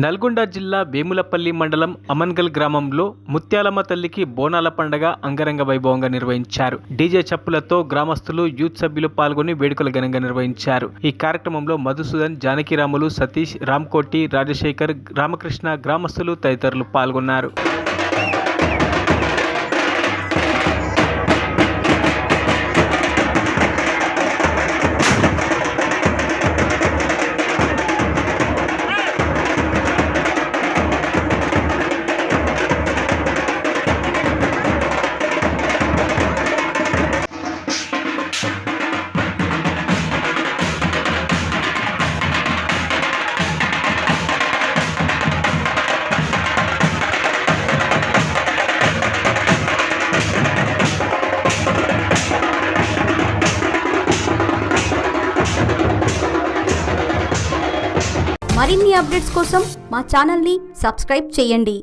నల్గొండ జిల్లా వేములపల్లి మండలం అమన్గల్ గ్రామంలో ముత్యాలమ్మ తల్లికి బోనాల పండుగ అంగరంగ వైభవంగా నిర్వహించారు. డీజే చప్పులతో గ్రామస్తులు, యూత్ సభ్యులు పాల్గొని వేడుకలు ఘనంగా నిర్వహించారు. ఈ కార్యక్రమంలో మధుసూదన్, జానకిరాములు, సతీష్, రామ్కోటి, రాజశేఖర్, రామకృష్ణ, గ్రామస్తులు తదితరులు పాల్గొన్నారు. మరిన్ని అప్డేట్స్ కోసం మా ఛానల్ని సబ్స్క్రైబ్ చేయండి.